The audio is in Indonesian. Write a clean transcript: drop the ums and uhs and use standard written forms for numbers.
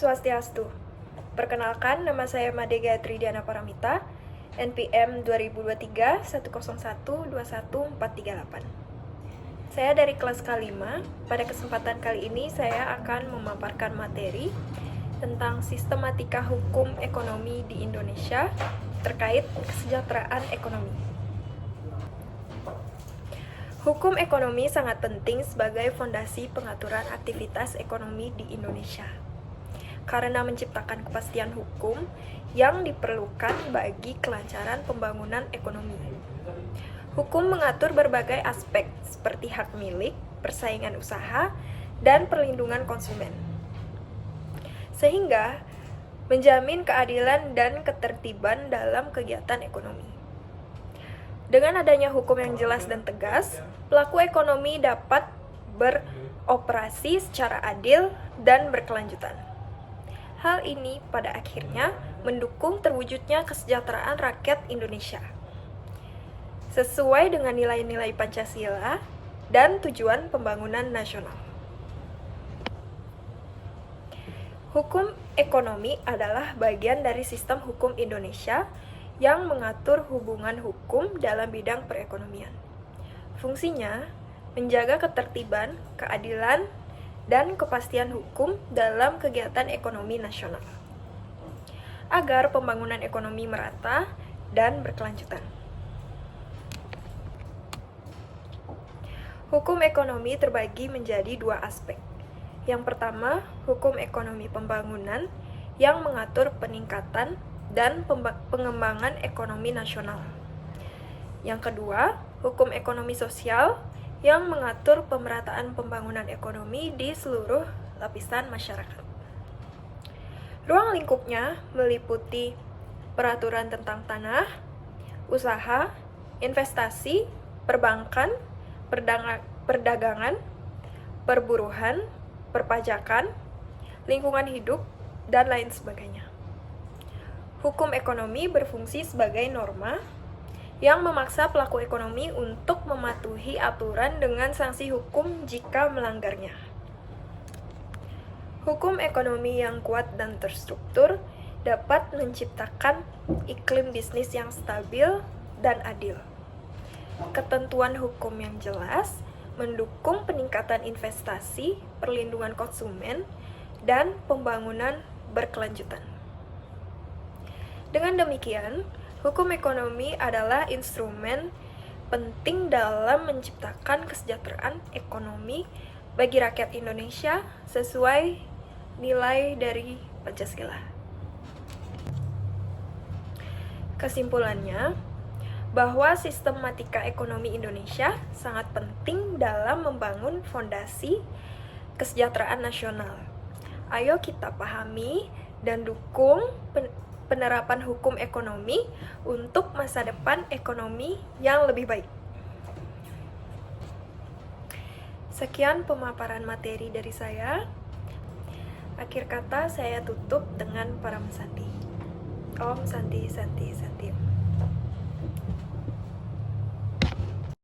Swastiastu. Perkenalkan, nama saya Made Gayatri Diana Paramita, NPM 2023 101 21438. Saya dari kelas K5. Pada kesempatan kali ini saya akan memaparkan materi tentang sistematika hukum ekonomi di Indonesia terkait kesejahteraan ekonomi. Hukum ekonomi sangat penting sebagai fondasi pengaturan aktivitas ekonomi di Indonesia, karena menciptakan kepastian hukum yang diperlukan bagi kelancaran pembangunan ekonomi. Hukum mengatur berbagai aspek seperti hak milik, persaingan usaha, dan perlindungan konsumen, sehingga menjamin keadilan dan ketertiban dalam kegiatan ekonomi. Dengan adanya hukum yang jelas dan tegas, pelaku ekonomi dapat beroperasi secara adil dan berkelanjutan. Hal ini pada akhirnya mendukung terwujudnya kesejahteraan rakyat Indonesia sesuai dengan nilai-nilai Pancasila dan tujuan pembangunan nasional. Hukum ekonomi adalah bagian dari sistem hukum Indonesia yang mengatur hubungan hukum dalam bidang perekonomian. Fungsinya menjaga ketertiban, keadilan, dan kepastian hukum dalam kegiatan ekonomi nasional, agar pembangunan ekonomi merata dan berkelanjutan. Hukum ekonomi terbagi menjadi dua aspek. Yang pertama, hukum ekonomi pembangunan yang mengatur peningkatan dan pengembangan ekonomi nasional. Yang kedua, hukum ekonomi sosial yang mengatur pemerataan pembangunan ekonomi di seluruh lapisan masyarakat. Ruang lingkupnya meliputi peraturan tentang tanah, usaha, investasi, perbankan, perdagangan, perburuhan, perpajakan, lingkungan hidup, dan lain sebagainya. Hukum ekonomi berfungsi sebagai norma yang memaksa pelaku ekonomi untuk mematuhi aturan dengan sanksi hukum jika melanggarnya. Hukum ekonomi yang kuat dan terstruktur dapat menciptakan iklim bisnis yang stabil dan adil. Ketentuan hukum yang jelas mendukung peningkatan investasi, perlindungan konsumen, dan pembangunan berkelanjutan. Dengan demikian, hukum ekonomi adalah instrumen penting dalam menciptakan kesejahteraan ekonomi bagi rakyat Indonesia sesuai nilai dari Pancasila. Kesimpulannya, bahwa sistematika ekonomi Indonesia sangat penting dalam membangun fondasi kesejahteraan nasional. Ayo kita pahami dan dukung penerapan hukum ekonomi untuk masa depan ekonomi yang lebih baik. Sekian pemaparan materi dari saya. Akhir kata saya tutup dengan Param Santi. Om Santi Santi Santi.